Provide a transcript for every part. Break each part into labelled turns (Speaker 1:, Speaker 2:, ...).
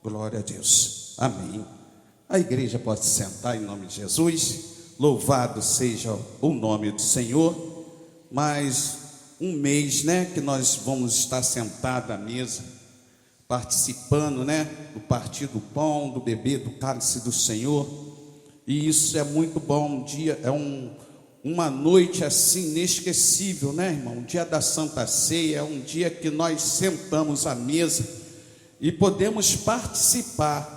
Speaker 1: Glória a Deus. Amém. A igreja pode se sentar em nome de Jesus. Louvado seja o nome do Senhor. Mais um mês, que nós vamos estar sentados à mesa, participando, do partir do pão, do beber do cálice do Senhor. E isso é muito bom. Um dia, uma noite assim inesquecível, irmão? O dia da Santa Ceia é um dia que nós sentamos à mesa e podemos participar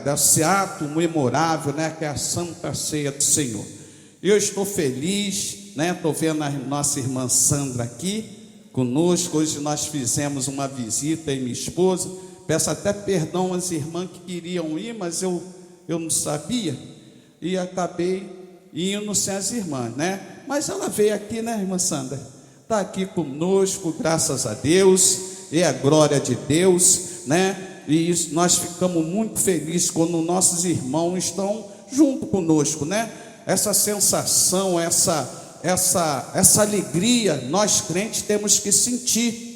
Speaker 1: desse ato memorável, que é a Santa Ceia do Senhor. Eu estou feliz, estou vendo a nossa irmã Sandra aqui conosco. Hoje nós fizemos uma visita, e minha esposa. Peço até perdão às irmãs que queriam ir, mas eu não sabia e acabei indo sem as irmãs, Mas ela veio aqui, irmã Sandra? Está aqui conosco, graças a Deus, e a glória de Deus, E isso, nós ficamos muito felizes quando nossos irmãos estão junto conosco, Essa sensação, essa alegria, nós crentes temos que sentir.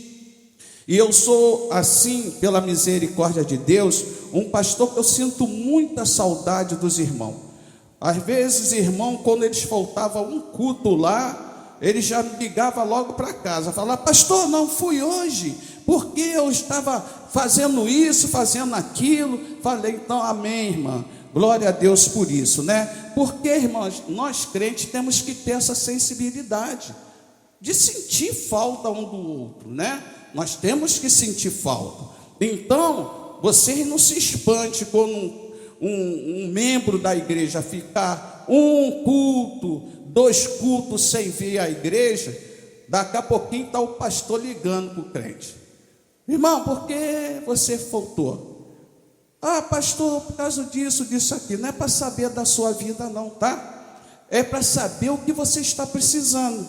Speaker 1: E eu sou assim, pela misericórdia de Deus, um pastor que eu sinto muita saudade dos irmãos. Às vezes, irmão, quando eles faltavam um culto lá, ele já me ligava logo para casa, falava: pastor, não fui hoje, porque eu estava fazendo isso, fazendo aquilo. Falei: então, amém, irmã, glória a Deus por isso, Porque, irmãos, nós crentes temos que ter essa sensibilidade de sentir falta um do outro, Nós temos que sentir falta. Então, vocês não se espante quando um membro da igreja ficar um culto, 2 cultos sem vir à igreja. Daqui a pouquinho está o pastor ligando para o crente: irmão, por que você faltou? Ah, pastor, por causa disso, aqui. Não é para saber da sua vida não, tá? É para saber o que você está precisando.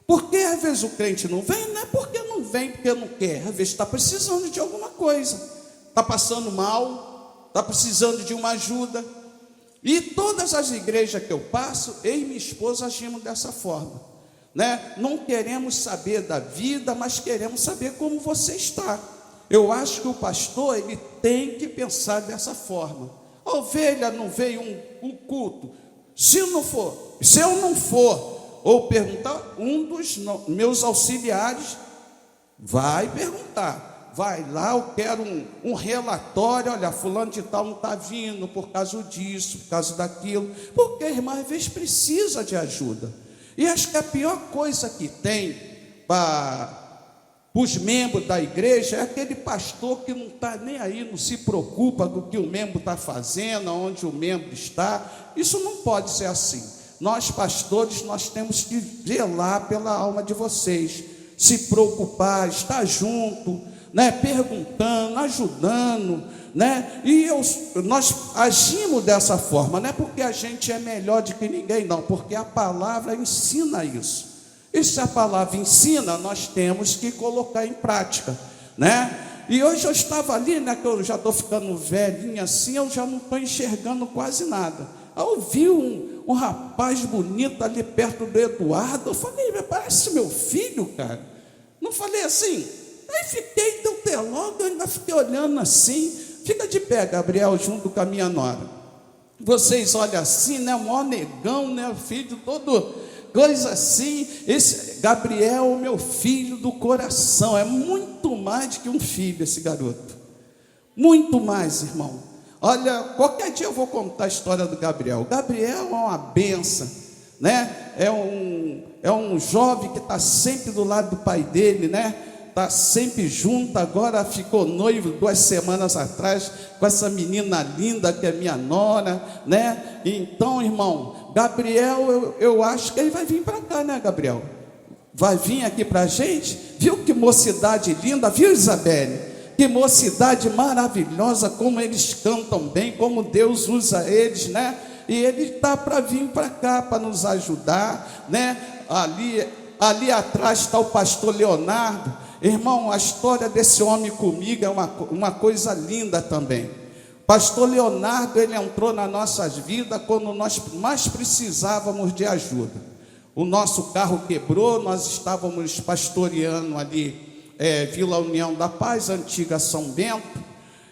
Speaker 1: Porque às vezes o crente não vem, não é porque não vem, porque não quer. Às vezes está precisando de alguma coisa, está passando mal, está precisando de uma ajuda. E todas as igrejas que eu passo, eu e minha esposa agimos dessa forma, Não queremos saber da vida, mas queremos saber como você está. Eu acho que o pastor, ele tem que pensar dessa forma. A ovelha não veio um culto. Se eu não for, ou perguntar, um dos meus auxiliares vai perguntar. Vai lá, eu quero um relatório. Olha, fulano de tal não está vindo por causa disso, por causa daquilo. Porque, irmã, às vezes precisa de ajuda. E acho que a pior coisa que tem para os membros da igreja é aquele pastor que não está nem aí, não se preocupa com o que o membro está fazendo, onde o membro está. Isso não pode ser assim. Nós, pastores, nós temos que zelar pela alma de vocês, se preocupar, estar junto, perguntando, ajudando, E nós agimos dessa forma, não é porque a gente é melhor do que ninguém, não, porque a palavra ensina isso. E se a palavra ensina, nós temos que colocar em prática, E hoje eu estava ali, que eu já estou ficando velhinho assim, eu já não estou enxergando quase nada. Eu vi um rapaz bonito ali perto do Eduardo. Eu falei: parece meu filho, cara. Não falei assim? Aí fiquei, deu até logo, ainda fiquei olhando assim. Fica de pé, Gabriel, junto com a minha nora. Vocês olham assim, mó negão, filho todo, coisa assim. Esse Gabriel, meu filho do coração, é muito mais do que um filho esse garoto. Muito mais, irmão. Olha, qualquer dia eu vou contar a história do Gabriel. Gabriel é uma benção, É um jovem que está sempre do lado do pai dele, Está sempre junto. Agora ficou noivo 2 semanas atrás com essa menina linda que é minha nora, Então, irmão, Gabriel, eu acho que ele vai vir para cá, Gabriel? Vai vir aqui para a gente? Viu que mocidade linda? Viu, Isabelle? Que mocidade maravilhosa, como eles cantam bem, como Deus usa eles, E ele está para vir para cá, para nos ajudar, Ali atrás está o pastor Leonardo. Irmão, a história desse homem comigo é uma coisa linda também. Pastor Leonardo, ele entrou nas nossas vidas quando nós mais precisávamos de ajuda. O nosso carro quebrou, nós estávamos pastoreando ali, Vila União da Paz, antiga São Bento,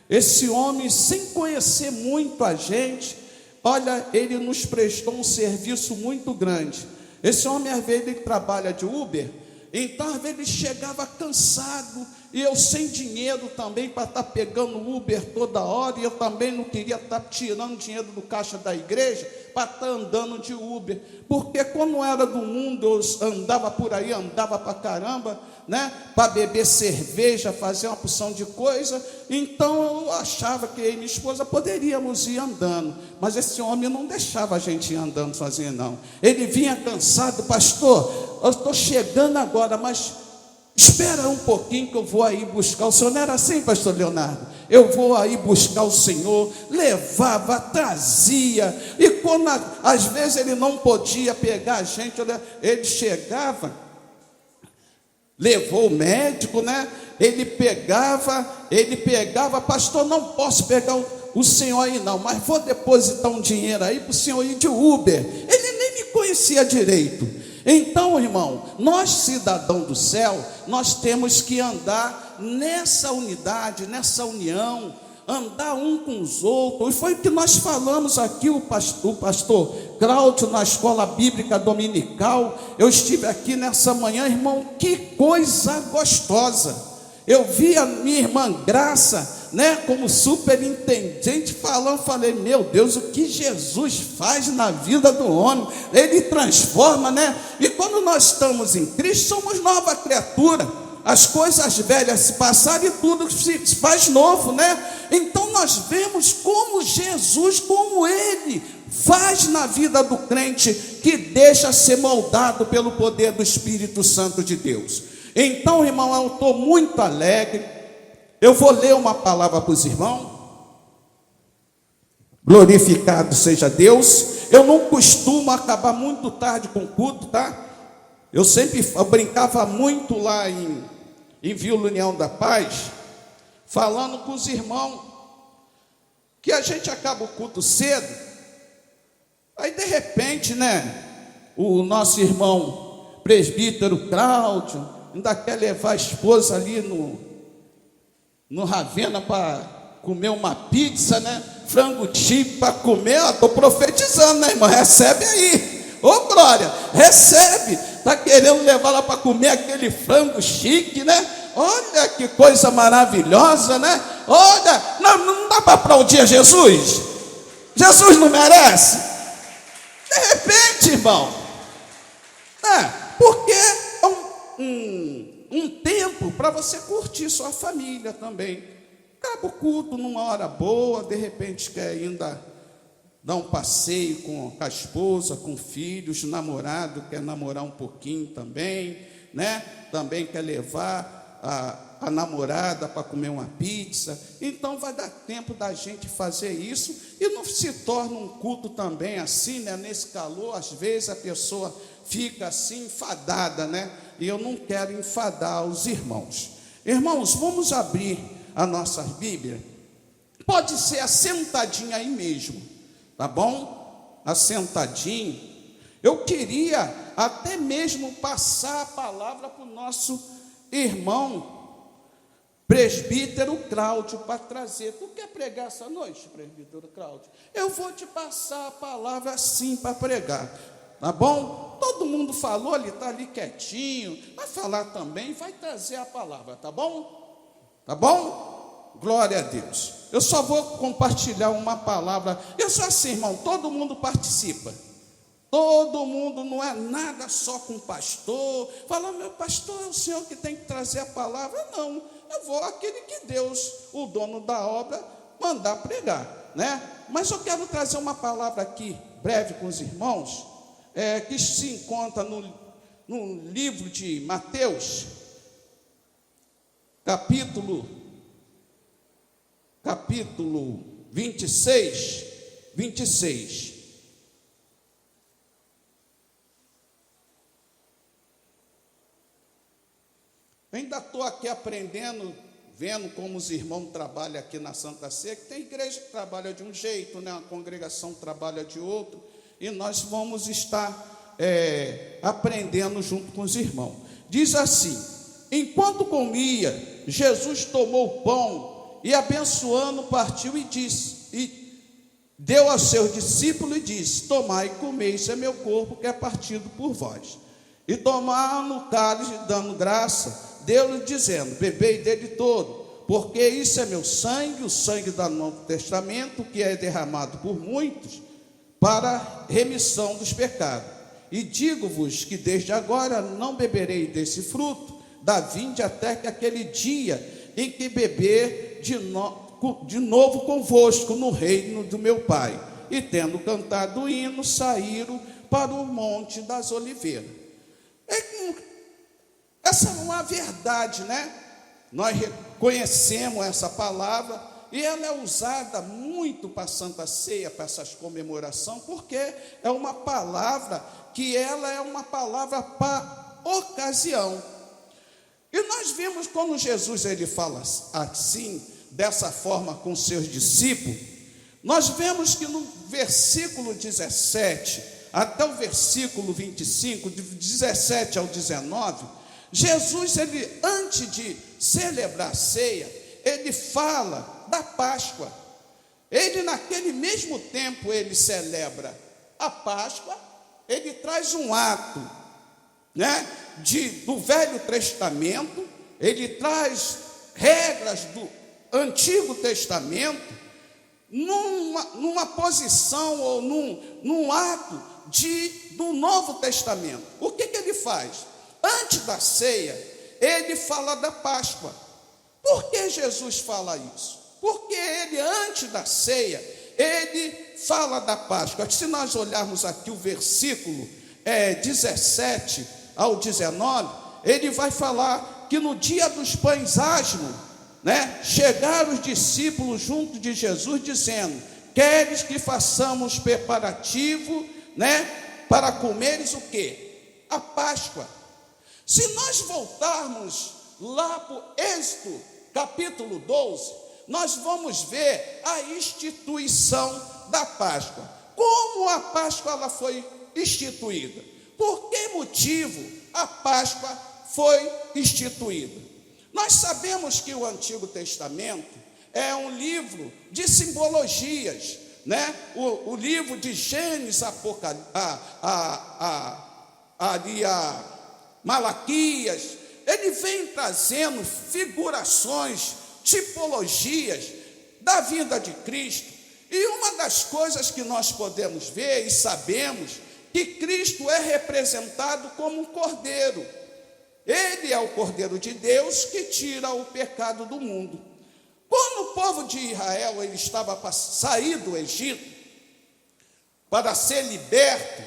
Speaker 1: Esse homem, sem conhecer muito a gente, olha, ele nos prestou um serviço muito grande. Esse homem, às vezes, ele trabalha de Uber, então, às vezes, ele chegava cansado, e eu sem dinheiro também para estar pegando Uber toda hora, e eu também não queria estar tirando dinheiro do caixa da igreja para estar andando de Uber, porque quando era do mundo, eu andava por aí, andava para caramba, né, para beber cerveja, fazer uma porção de coisa. Então eu achava que eu e minha esposa poderíamos ir andando, mas esse homem não deixava a gente ir andando sozinho, não. Ele vinha cansado: pastor, eu estou chegando agora, mas espera um pouquinho que eu vou aí buscar o senhor. Não era assim, pastor Leonardo? Eu vou aí buscar o senhor. Levava, trazia, e quando às vezes ele não podia pegar a gente, ele chegava, levou o médico, né? Ele pegava, pastor, não posso pegar o senhor aí não, mas vou depositar um dinheiro aí para o senhor ir de Uber. Ele nem me conhecia direito. Então, irmão, nós, cidadãos do céu, nós temos que andar nessa unidade, nessa união, andar um com os outros. E foi o que nós falamos aqui, o pastor Cláudio, na escola bíblica dominical. Eu estive aqui nessa manhã, irmão, que coisa gostosa. Eu vi a minha irmã Graça, né, como superintendente falando, falei: meu Deus, o que Jesus faz na vida do homem, ele transforma, né? E quando nós estamos em Cristo, somos nova criatura. As coisas velhas se passaram e tudo se faz novo, né? Então nós vemos como Jesus, como ele faz na vida do crente, que deixa ser moldado pelo poder do Espírito Santo de Deus. Então, irmão, eu estou muito alegre. Eu vou ler uma palavra para os irmãos. Glorificado seja Deus. Eu não costumo acabar muito tarde com o culto, tá? Eu brincava muito lá em Vila União da Paz, falando com os irmãos que a gente acaba o culto cedo. Aí de repente, né, o nosso irmão presbítero Cláudio ainda quer levar a esposa ali no Ravena para comer uma pizza, né? Frango tipo para comer. Estou profetizando, né, irmão? Recebe aí. Ô, glória, recebe. Está querendo levar lá para comer aquele frango chique, né? Olha que coisa maravilhosa, né? Olha, não dá para aplaudir a Jesus? Jesus não merece? De repente, irmão, porque é um tempo para você curtir sua família também. Acaba o culto numa hora boa, de repente quer ainda dar um passeio com a esposa, com filhos, namorado quer namorar um pouquinho também, né? Também quer levar a namorada para comer uma pizza. Então vai dar tempo da gente fazer isso, e não se torna um culto também assim, né? Nesse calor, às vezes a pessoa fica assim enfadada, né? E eu não quero enfadar os irmãos. Irmãos, vamos abrir a nossa Bíblia. Pode ser assentadinho aí mesmo, tá bom? Assentadinho. Eu queria até mesmo passar a palavra para o nosso irmão presbítero Cláudio para trazer. Tu quer pregar essa noite, presbítero Cláudio? Eu vou te passar a palavra assim para pregar, tá bom? Todo mundo falou, ele está ali quietinho, vai falar também, vai trazer a palavra, tá bom? Tá bom? Glória a Deus. Eu só vou compartilhar uma palavra. Eu sou assim, irmão, todo mundo participa. Todo mundo, não é nada só com o pastor. Fala: meu pastor, é o senhor que tem que trazer a palavra. Não, eu vou aquele que Deus, o dono da obra, mandar pregar, né? Mas eu quero trazer uma palavra aqui, breve com os irmãos, que se encontra no livro de Mateus, capítulo 26. Eu ainda estou aqui aprendendo, vendo como os irmãos trabalham aqui na Santa Ceia, que tem igreja que trabalha de um jeito, né? Uma congregação trabalha de outro, e nós vamos estar aprendendo junto com os irmãos. Diz assim: enquanto comia, Jesus tomou o pão e abençoando, partiu e disse, e deu aos seus discípulos e disse: tomai e comei, isso é meu corpo que é partido por vós. E tomaram o cálice, dando graça, deu-lhe dizendo: bebei dele todo, porque isso é meu sangue, o sangue do Novo Testamento, que é derramado por muitos para remissão dos pecados. E digo-vos que desde agora não beberei desse fruto da vinde, até que aquele dia em que beber de novo convosco no reino do meu Pai. E tendo cantado o hino, saíram para o Monte das Oliveiras. Essa é uma verdade, né? Nós reconhecemos essa palavra e ela é usada muito para a Santa Ceia, para essas comemorações, porque é uma palavra que ela é uma palavra para ocasião. E nós vimos quando Jesus ele fala assim, dessa forma com seus discípulos, nós vemos que no versículo 17 até o versículo 25, de 17 ao 19, Jesus, ele, antes de celebrar a ceia, ele fala da Páscoa. Ele, naquele mesmo tempo, ele celebra a Páscoa, ele traz um ato, né, do Velho Testamento, ele traz regras do Antigo Testamento, numa posição ou num ato do Novo Testamento. O que ele faz? Antes da ceia, ele fala da Páscoa. Por que Jesus fala isso? Porque ele, antes da ceia, ele fala da Páscoa. Se nós olharmos aqui o versículo 17 ao 19, ele vai falar que no dia dos pães asmos, né, chegaram os discípulos junto de Jesus, dizendo: queres que façamos preparativo, né, para comeres o quê? A Páscoa. Se nós voltarmos lá para o Êxodo, capítulo 12, nós vamos ver a instituição da Páscoa. Como a Páscoa ela foi instituída? Por que motivo a Páscoa foi instituída? Nós sabemos que o Antigo Testamento é um livro de simbologias, né? O livro de Gênesis, Malaquias, ele vem trazendo figurações, tipologias da vinda de Cristo. E uma das coisas que nós podemos ver e sabemos que Cristo é representado como um cordeiro. Ele é o Cordeiro de Deus que tira o pecado do mundo. Quando o povo de Israel ele estava para sair do Egito, para ser liberto,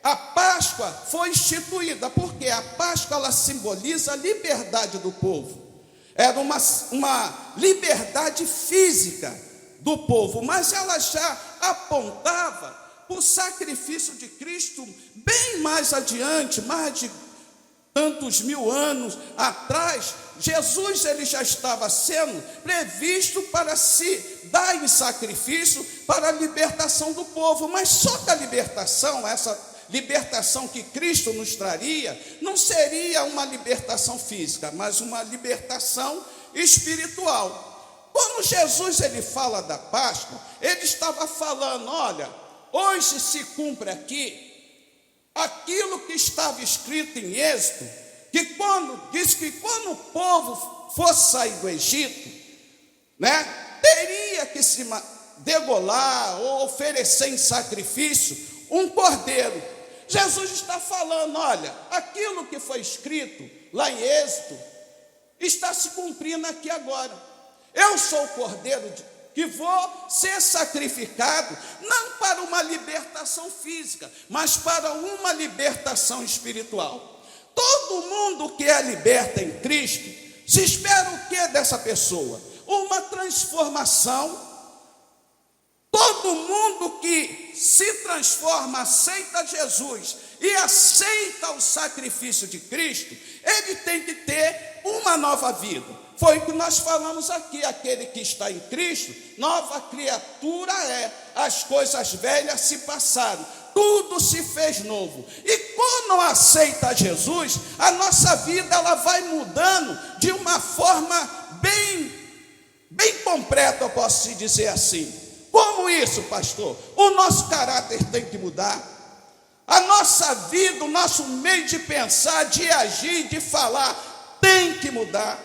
Speaker 1: a Páscoa foi instituída, porque a Páscoa ela simboliza a liberdade do povo. Era uma liberdade física do povo, mas ela já apontava para o sacrifício de Cristo bem mais adiante, mais de tantos mil anos atrás. Jesus ele já estava sendo previsto para se dar em sacrifício para a libertação do povo, mas só que a libertação, essa libertação que Cristo nos traria, não seria uma libertação física, mas uma libertação espiritual. Quando Jesus ele fala da Páscoa, ele estava falando: olha, hoje se cumpre aqui aquilo que estava escrito em Êxodo, que diz que quando o povo fosse sair do Egito, né, teria que se degolar ou oferecer em sacrifício um cordeiro. Jesus está falando: olha, aquilo que foi escrito lá em Êxodo está se cumprindo aqui agora. Eu sou o cordeiro que vou ser sacrificado, não para uma libertação física, mas para uma libertação espiritual. Todo mundo que é liberto em Cristo, se espera o que dessa pessoa? Uma transformação. Todo mundo que se transforma, aceita Jesus e aceita o sacrifício de Cristo, ele tem que ter uma nova vida. Foi o que nós falamos aqui: aquele que está em Cristo, nova criatura é, as coisas velhas se passaram, tudo se fez novo. E quando aceita Jesus, a nossa vida ela vai mudando de uma forma bem bem completa, eu posso te dizer assim. Como isso, pastor? O nosso caráter tem que mudar. A nossa vida, o nosso meio de pensar, de agir, de falar, tem que mudar.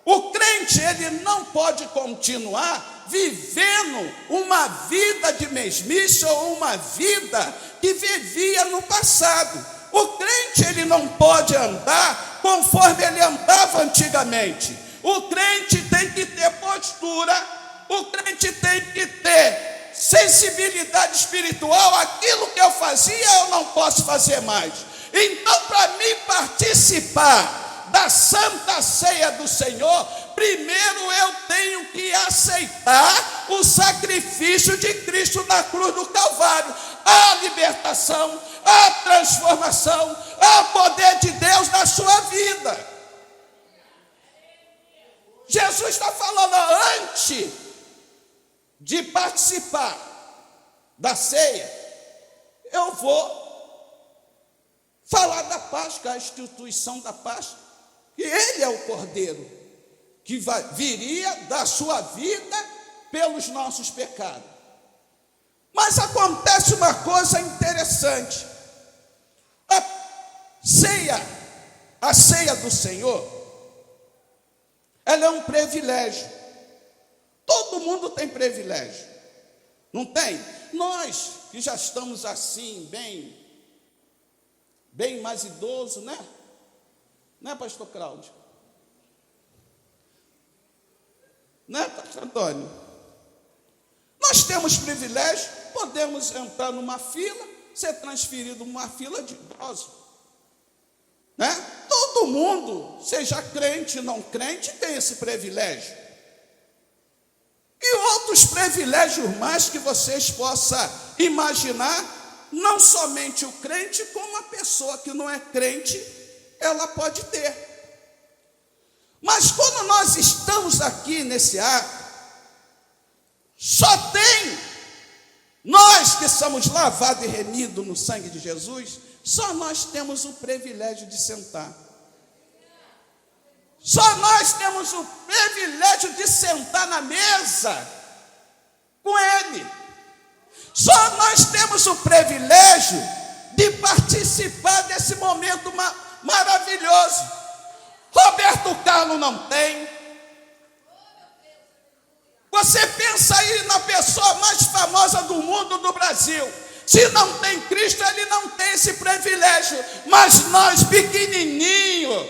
Speaker 1: O crente, ele não pode continuar vivendo uma vida de mesmice ou uma vida que vivia no passado. O crente, ele não pode andar conforme ele andava antigamente. O crente tem que ter postura, o crente tem que ter sensibilidade espiritual. Aquilo que eu fazia, eu não posso fazer mais. Então, para mim participar da Santa Ceia do Senhor, primeiro eu tenho que aceitar o sacrifício de Cristo na cruz do Calvário, a libertação, a transformação, o poder de Deus na sua vida. Jesus está falando, antes de participar da ceia, eu vou falar da Páscoa, a instituição da Páscoa, que ele é o Cordeiro que viria da sua vida pelos nossos pecados. Mas acontece uma coisa interessante. A ceia do Senhor, ela é um privilégio. Todo mundo tem privilégio, não tem? Nós que já estamos assim, bem mais idosos, né? Né, pastor Cláudio? Né, pastor Antônio? Nós temos privilégio, podemos entrar numa fila, ser transferido numa fila de idosos, né? Todo mundo, seja crente ou não crente, tem esse privilégio. E outros privilégios mais que vocês possam imaginar, não somente o crente, como a pessoa que não é crente, ela pode ter. Mas quando nós estamos aqui nesse ato, só tem nós que somos lavados e remidos no sangue de Jesus, só nós temos o privilégio de sentar. Só nós temos o privilégio de sentar na mesa com Ele. Só nós temos o privilégio de participar desse momento maravilhoso. Roberto Carlos não tem. Você pensa aí na pessoa mais famosa do mundo, do Brasil. Se não tem Cristo, ele não tem esse privilégio. Mas nós pequenininho,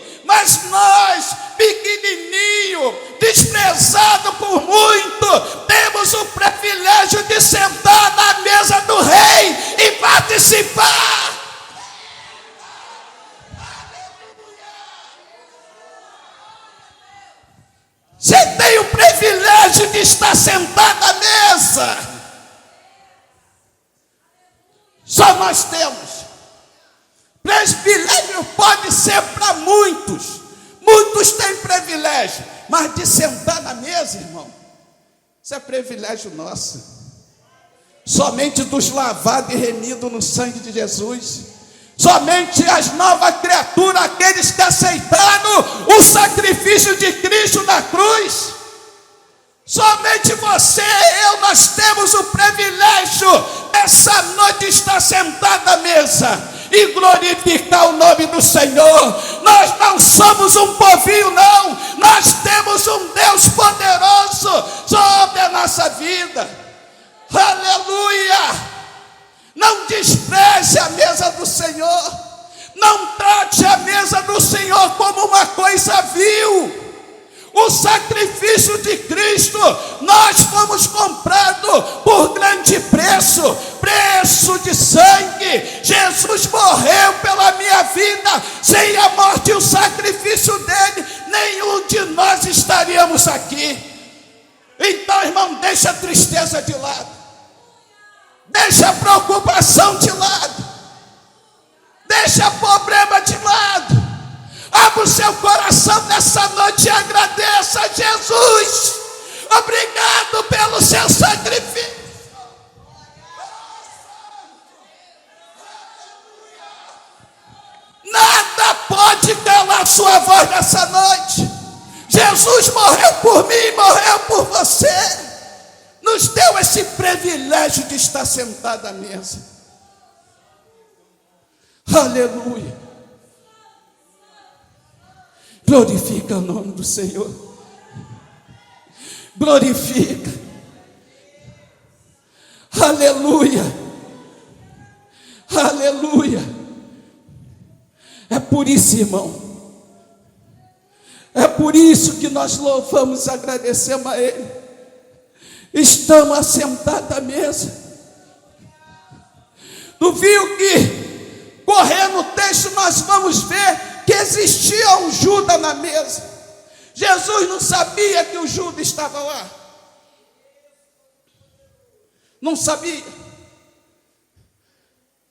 Speaker 1: desprezado por muito, temos o privilégio de sentar na mesa do Rei e participar. Você tem o privilégio de estar sentado à mesa. Só nós temos. Privilégio pode ser para muitos. Muitos têm privilégio. Mas de sentar na mesa, irmão, isso é privilégio nosso. Somente dos lavados e remidos no sangue de Jesus. Somente as novas criaturas, aqueles que aceitaram o sacrifício de Cristo na cruz. Somente você e eu, nós temos o privilégio essa noite estar sentado à mesa e glorificar o nome do Senhor. Nós não somos um povinho, não. Nós temos um Deus poderoso sobre a nossa vida. Aleluia! Não despreze a mesa do Senhor. Não trate a mesa do Senhor como uma coisa vil. O sacrifício de Cristo, nós fomos comprados por grande preço, preço de sangue. Jesus morreu pela minha vida. Sem a morte e o sacrifício dele, nenhum de nós estaríamos aqui. Então, irmão, deixa a tristeza de lado, deixa a preocupação de lado, deixa o problema de lado. Abra o seu coração nessa noite e agradeça a Jesus. Obrigado pelo seu sacrifício. Nada pode calar sua voz nessa noite. Jesus morreu por mim, morreu por você. Nos deu esse privilégio de estar sentado à mesa. Aleluia. Glorifica o nome do Senhor. Glorifica. Aleluia. Aleluia. É por isso, irmão. É por isso que nós louvamos e agradecemos a Ele. Estamos assentados à mesa. Tu viu que, correndo o texto, nós vamos ver que existia um Judas na mesa. Jesus não sabia que o Judas estava lá. Não sabia.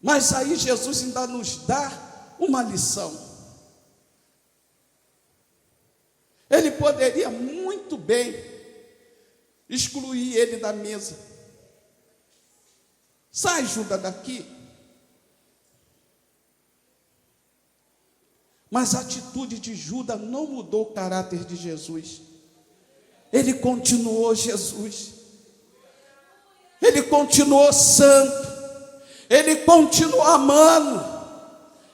Speaker 1: Mas aí Jesus ainda nos dá uma lição. Ele poderia muito bem excluir ele da mesa. Sai, Judas, daqui. Mas a atitude de Judas não mudou o caráter de Jesus. Ele continuou Jesus. Ele continuou santo. Ele continuou amando.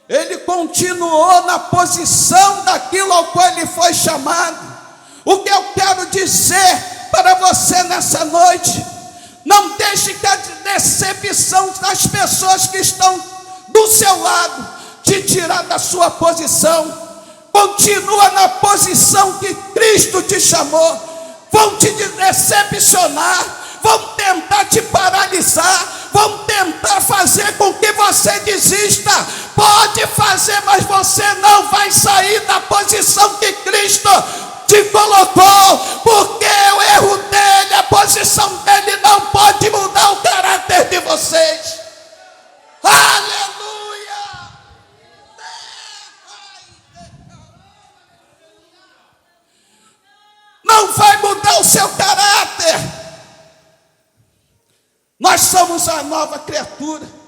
Speaker 1: Ele continuou na posição daquilo ao qual ele foi chamado. O que eu quero dizer para você nessa noite: não deixe que a decepção das pessoas que estão do seu lado te tirar da sua posição. Continua na posição que Cristo te chamou. Vão te decepcionar, vão tentar te paralisar, vão tentar fazer com que você desista. Pode fazer, mas você não vai sair da posição que Cristo te colocou, porque o erro dele, a posição dele não pode mudar o caráter de vocês. Aleluia! Não vai mudar o seu caráter. Nós somos a nova criatura.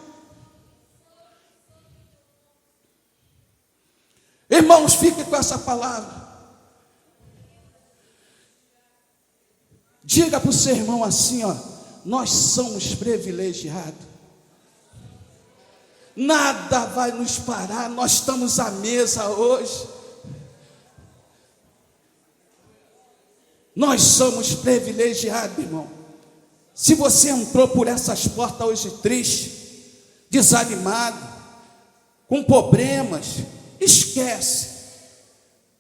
Speaker 1: Irmãos, fiquem com essa palavra. Diga para o seu irmão assim, ó: nós somos privilegiados. Nada vai nos parar. Nós estamos à mesa hoje. Nós somos privilegiados, irmão. Se você entrou por essas portas hoje triste, desanimado, com problemas, esquece,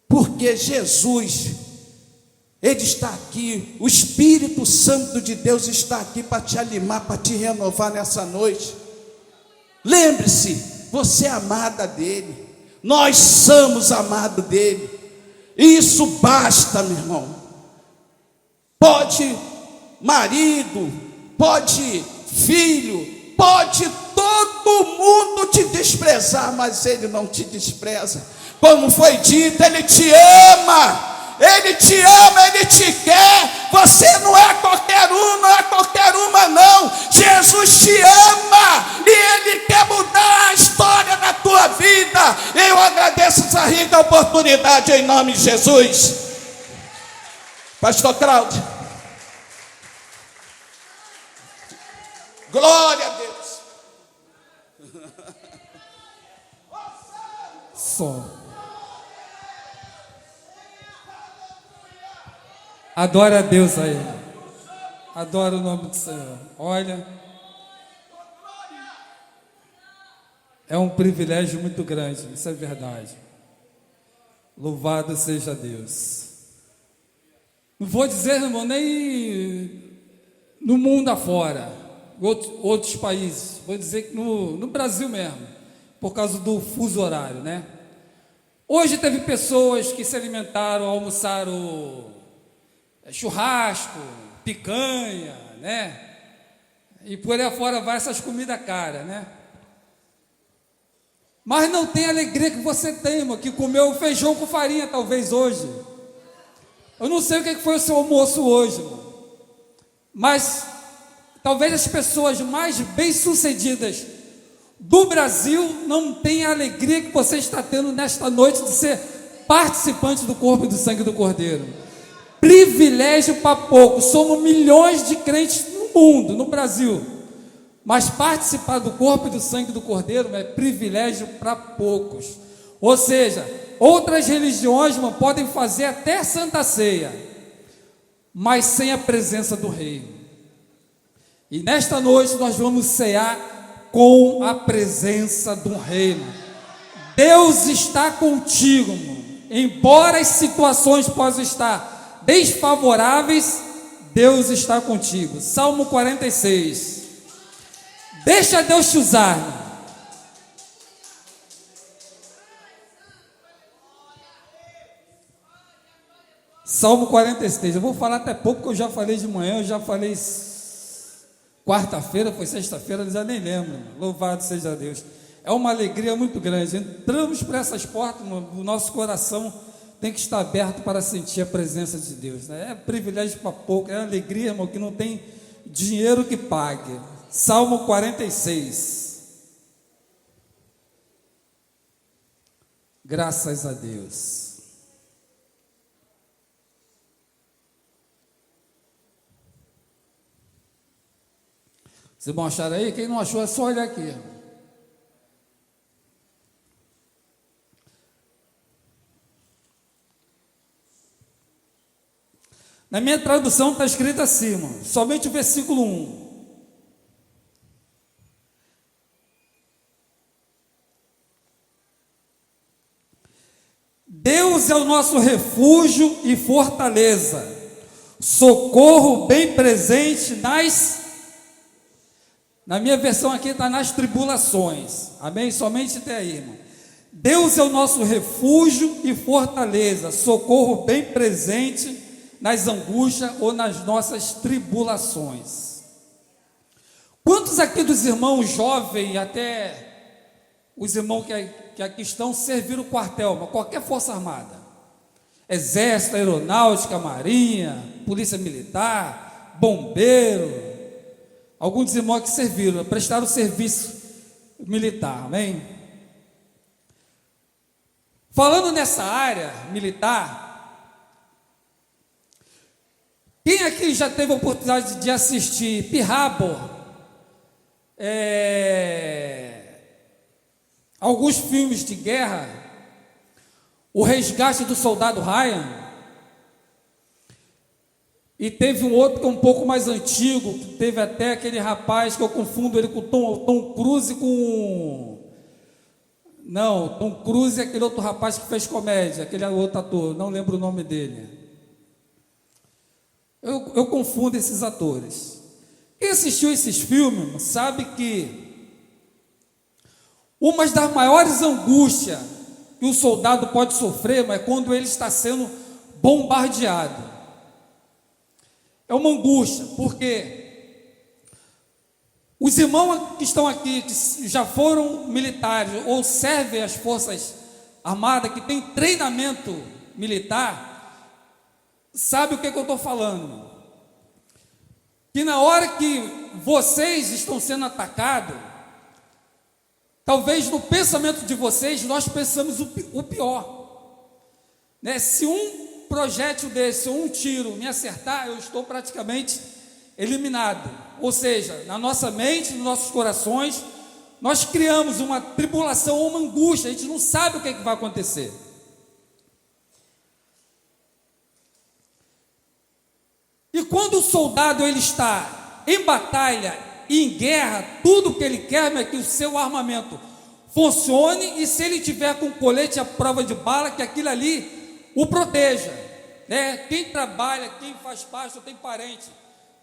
Speaker 1: porque Jesus, Ele está aqui, o Espírito Santo de Deus está aqui para te animar, para te renovar nessa noite. Lembre-se, você é amada dEle, nós somos amados dEle, e isso basta, meu irmão. Pode marido, pode filho, pode todo mundo te desprezar, mas Ele não te despreza. Como foi dito, Ele te ama, Ele te ama, Ele te quer. Você não é qualquer um, não é qualquer uma não. Jesus te ama e Ele quer mudar a história da tua vida. Eu agradeço essa rica oportunidade em nome de Jesus. Pastor Cláudio. Glória a Deus.
Speaker 2: Só. Adora a Deus aí. Adora o nome do Senhor. Olha, é um privilégio muito grande, isso é verdade. Louvado seja Deus. Não vou dizer, irmão, nem no mundo afora, outros países. Vou dizer que no Brasil mesmo, por causa do fuso horário, né? Hoje teve pessoas que se alimentaram, almoçaram churrasco, picanha, né? E por aí afora vai essas comidas caras, né? Mas não tem a alegria que você tem, irmão, que comeu feijão com farinha talvez hoje. Eu não sei o que foi o seu almoço hoje, irmão. Mas talvez as pessoas mais bem-sucedidas do Brasil não tenham a alegria que você está tendo nesta noite de ser participantes do corpo e do sangue do Cordeiro. Privilégio para poucos. Somos milhões de crentes no mundo, no Brasil. Mas participar do corpo e do sangue do Cordeiro é privilégio para poucos. Ou seja, outras religiões, irmão, podem fazer até Santa Ceia, mas sem a presença do Rei. E nesta noite nós vamos cear com a presença do Rei. Deus está contigo, irmão. Embora as situações possam estar desfavoráveis, Deus está contigo. Salmo 46. Deixa Deus te usar, irmão. Salmo 46. Eu vou falar até pouco, porque eu já falei de manhã, eu já falei quarta-feira, foi sexta-feira, eu já nem lembro. Louvado seja Deus. É uma alegria muito grande. Entramos por essas portas, o nosso coração tem que estar aberto para sentir a presença de Deus, né? É privilégio para pouco, é alegria, irmão, que não tem dinheiro que pague. Salmo 46. Graças a Deus. Vocês vão achar aí? Quem não achou é só olhar aqui. Na minha tradução está escrito assim, irmão, somente o versículo 1. Deus é o nosso refúgio e fortaleza, socorro bem presente na minha versão aqui está nas tribulações, amém? Somente até aí, irmão. Deus é o nosso refúgio e fortaleza, socorro bem presente nas angústias ou nas nossas tribulações. Quantos aqui dos irmãos jovens, até os irmãos que aqui estão, serviram o quartel, qualquer força armada? Exército, aeronáutica, marinha, polícia militar, bombeiro. Alguns irmãos que serviram, prestaram serviço militar, amém? Falando nessa área militar, quem aqui já teve a oportunidade de assistir Pearl Harbor? Alguns filmes de guerra, O Resgate do Soldado Ryan, e teve um outro que é um pouco mais antigo, que teve até aquele rapaz que eu confundo ele com Tom Cruise Não, Tom Cruise é aquele outro rapaz que fez comédia, aquele outro ator, não lembro o nome dele. Eu confundo esses atores. Quem assistiu esses filmes sabe que uma das maiores angústias que o soldado pode sofrer é quando ele está sendo bombardeado. É uma angústia, porque os irmãos que estão aqui, que já foram militares ou servem as forças armadas, que têm treinamento militar, sabe o que eu estou falando? Que na hora que vocês estão sendo atacados, talvez no pensamento de vocês, nós pensamos o pior, né? Se um projétil desse, ou um tiro me acertar, eu estou praticamente eliminado. Ou seja, na nossa mente, nos nossos corações, nós criamos uma tribulação ou uma angústia, a gente não sabe o que vai acontecer. E quando o soldado ele está em batalha e em guerra, tudo que ele quer é que o seu armamento funcione, e se ele tiver com colete à prova de bala, que aquilo ali o proteja, né? Quem trabalha, quem faz parte, ou tem parente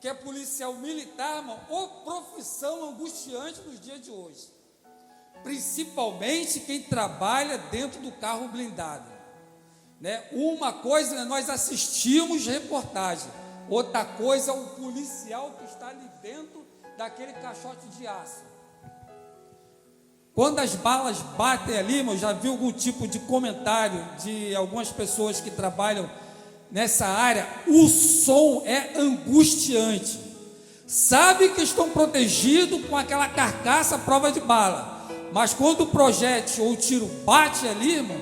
Speaker 2: que é policial militar, irmão, ou profissão angustiante nos dias de hoje, principalmente quem trabalha dentro do carro blindado, né? Uma coisa nós assistimos reportagem, outra coisa é o policial que está ali dentro daquele caixote de aço. Quando as balas batem ali, irmão, já vi algum tipo de comentário de algumas pessoas que trabalham nessa área, o som é angustiante. Sabe que estão protegidos com aquela carcaça à prova de bala, mas quando o projétil ou o tiro bate ali, irmão,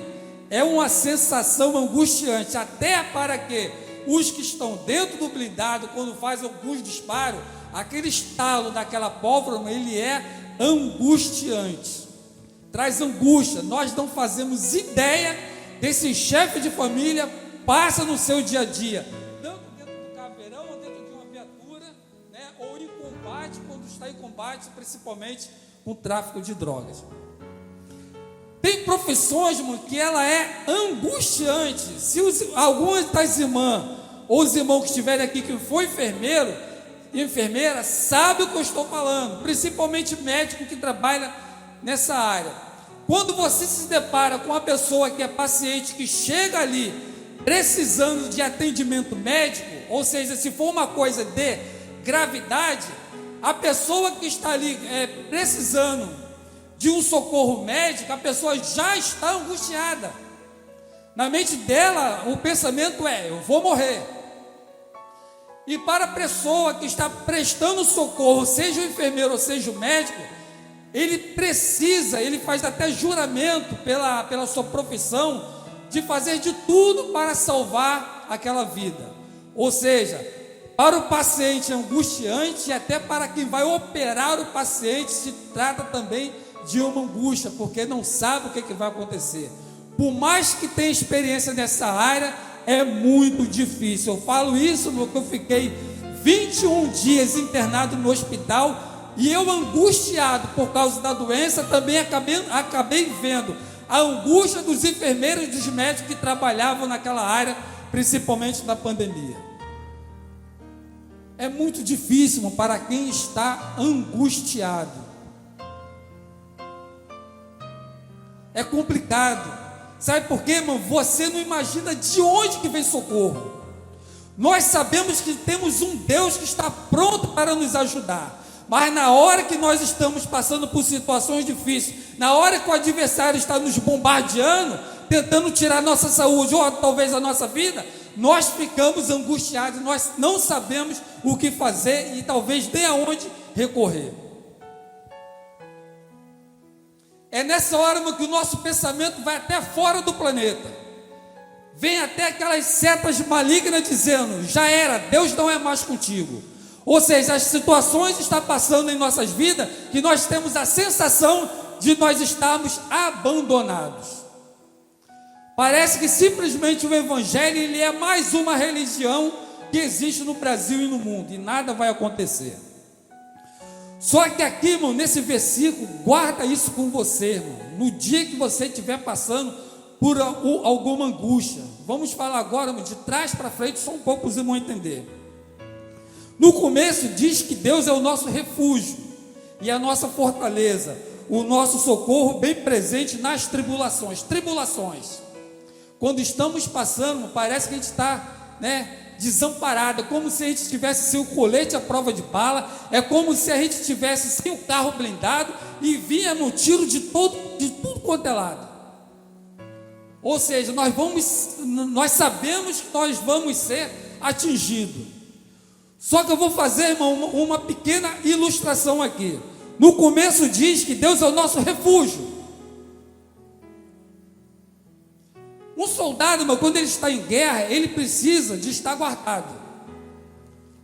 Speaker 2: é uma sensação angustiante, até para que os que estão dentro do blindado, quando faz alguns disparos, aquele estalo daquela pólvora, ele é angustiante, traz angústia. Nós não fazemos ideia desse chefe de família passa no seu dia a dia, tanto dentro do caveirão, ou dentro de uma viatura, né, ou em combate, quando está em combate, principalmente com o tráfico de drogas. Tem profissões, irmão, que ela é angustiante. Se algumas das irmãs ou os irmãos que estiverem aqui que foi enfermeiro e enfermeira, sabe o que eu estou falando, principalmente médico que trabalha nessa área. Quando você se depara com uma pessoa que é paciente, que chega ali precisando de atendimento médico, ou seja, se for uma coisa de gravidade, a pessoa que está ali precisando de um socorro médico, a pessoa já está angustiada. Na mente dela, o pensamento é: eu vou morrer. E para a pessoa que está prestando socorro, seja o enfermeiro ou seja o médico, ele faz até juramento pela sua profissão, de fazer de tudo para salvar aquela vida. Ou seja, para o paciente é angustiante, e até para quem vai operar o paciente se trata também de uma angústia, porque não sabe o que vai acontecer. Por mais que tenha experiência nessa área, é muito difícil. Eu falo isso porque eu fiquei 21 dias internado no hospital, e eu, angustiado por causa da doença, também acabei vendo a angústia dos enfermeiros e dos médicos que trabalhavam naquela área, principalmente na pandemia. É muito difícil, irmão, para quem está angustiado. É complicado. Sabe por quê, irmão? Você não imagina de onde que vem socorro. Nós sabemos que temos um Deus que está pronto para nos ajudar. Mas na hora que nós estamos passando por situações difíceis, na hora que o adversário está nos bombardeando, tentando tirar nossa saúde ou talvez a nossa vida, nós ficamos angustiados, nós não sabemos o que fazer e talvez nem aonde recorrer. É nessa hora que o nosso pensamento vai até fora do planeta. Vem até aquelas setas malignas dizendo: já era, Deus não é mais contigo. Ou seja, as situações estão passando em nossas vidas que nós temos a sensação de nós estarmos abandonados. Parece que simplesmente o Evangelho ele é mais uma religião que existe no Brasil e no mundo, e nada vai acontecer. Só que aqui, irmão, nesse versículo, guarda isso com você, irmão. No dia que você estiver passando por alguma angústia, vamos falar agora, irmão, de trás para frente, só um pouco para os irmãos entenderem. No começo diz que Deus é o nosso refúgio e a nossa fortaleza, o nosso socorro bem presente nas tribulações. Tribulações, quando estamos passando, parece que a gente está, desamparado, é como se a gente tivesse sem o colete à prova de bala, é como se a gente tivesse sem o carro blindado e vinha no tiro de tudo quanto é lado. Ou seja, nós sabemos que nós vamos ser atingidos. Só que eu vou fazer, irmão, uma pequena ilustração aqui. No começo diz que Deus é o nosso refúgio. Um soldado, irmão, quando ele está em guerra, ele precisa de estar guardado.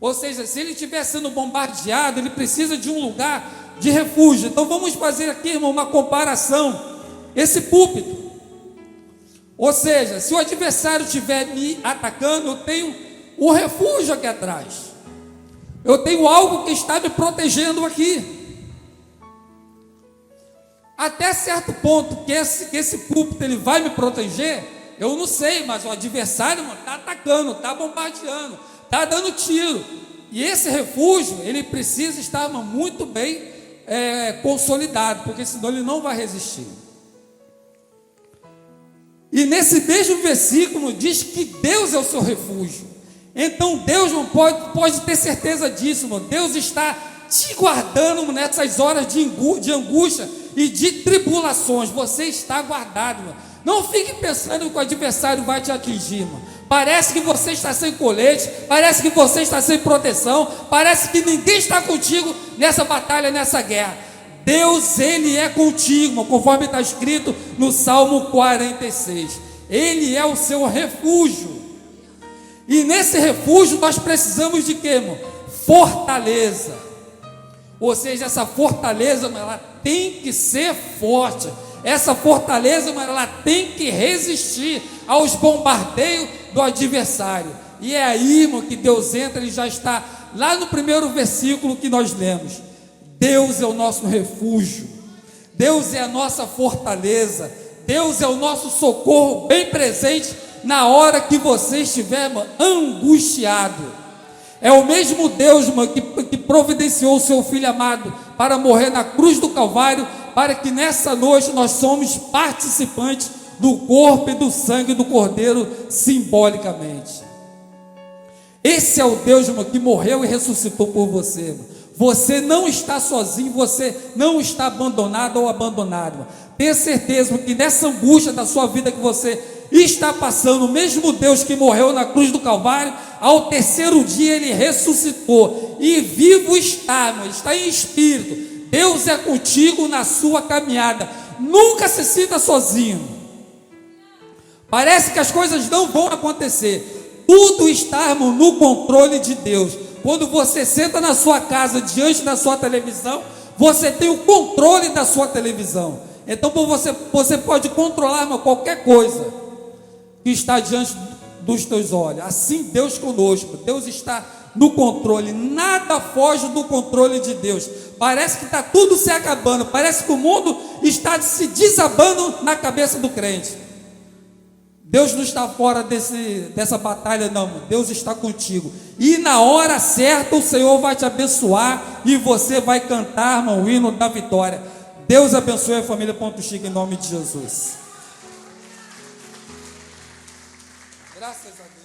Speaker 2: Ou seja, se ele estiver sendo bombardeado, ele precisa de um lugar de refúgio. Então vamos fazer aqui, irmão, uma comparação. Esse púlpito. Ou seja, se o adversário estiver me atacando, eu tenho um refúgio aqui atrás. Eu tenho algo que está me protegendo aqui. Até certo ponto que esse púlpito ele vai me proteger, eu não sei, mas o adversário está atacando, está bombardeando, está dando tiro. E esse refúgio, ele precisa estar muito bem consolidado, porque senão ele não vai resistir. E nesse mesmo versículo diz que Deus é o seu refúgio. Então Deus não pode ter certeza disso, irmão. Deus está te guardando nessas horas de angústia e de tribulações. Você está guardado, irmão. Não fique pensando que o adversário vai te atingir, irmão. Parece que você está sem colete, parece que você está sem proteção, parece que ninguém está contigo nessa batalha, nessa guerra. Deus, Ele é contigo, irmão, conforme está escrito no Salmo 46. Ele é o seu refúgio. E nesse refúgio nós precisamos de quê, irmão? Fortaleza. Ou seja, essa fortaleza, ela tem que ser forte. Essa fortaleza, ela tem que resistir aos bombardeios do adversário. E é aí, irmão, que Deus entra. Ele já está lá no primeiro versículo que nós lemos. Deus é o nosso refúgio. Deus é a nossa fortaleza. Deus é o nosso socorro bem presente na hora que você estiver, irmão, angustiado. É o mesmo Deus, irmão, que providenciou o seu Filho amado para morrer na cruz do Calvário, para que nessa noite nós somos participantes do corpo e do sangue do Cordeiro, simbolicamente. Esse é o Deus, irmão, que morreu e ressuscitou por você, irmão. Você não está sozinho, você não está abandonado ou abandonado, irmão. Tenha certeza que nessa angústia da sua vida que você está passando, o mesmo Deus que morreu na cruz do Calvário, ao terceiro dia ele ressuscitou, e vivo está, irmão, está em espírito. Deus é contigo na sua caminhada. Nunca se sinta sozinho. Parece que as coisas não vão acontecer. Tudo está, irmão, no controle de Deus. Quando você senta na sua casa, diante da sua televisão, você tem o controle da sua televisão. Então você pode controlar, irmão, qualquer coisa que está diante dos teus olhos. Assim Deus conosco. Deus está no controle. Nada foge do controle de Deus. Parece que está tudo se acabando. Parece que o mundo está se desabando na cabeça do crente. Deus não está fora dessa batalha, não. Deus está contigo. E na hora certa o Senhor vai te abençoar e você vai cantar, irmão, o hino da vitória. Deus abençoe a família Ponto Chico em nome de Jesus. Graças a Deus.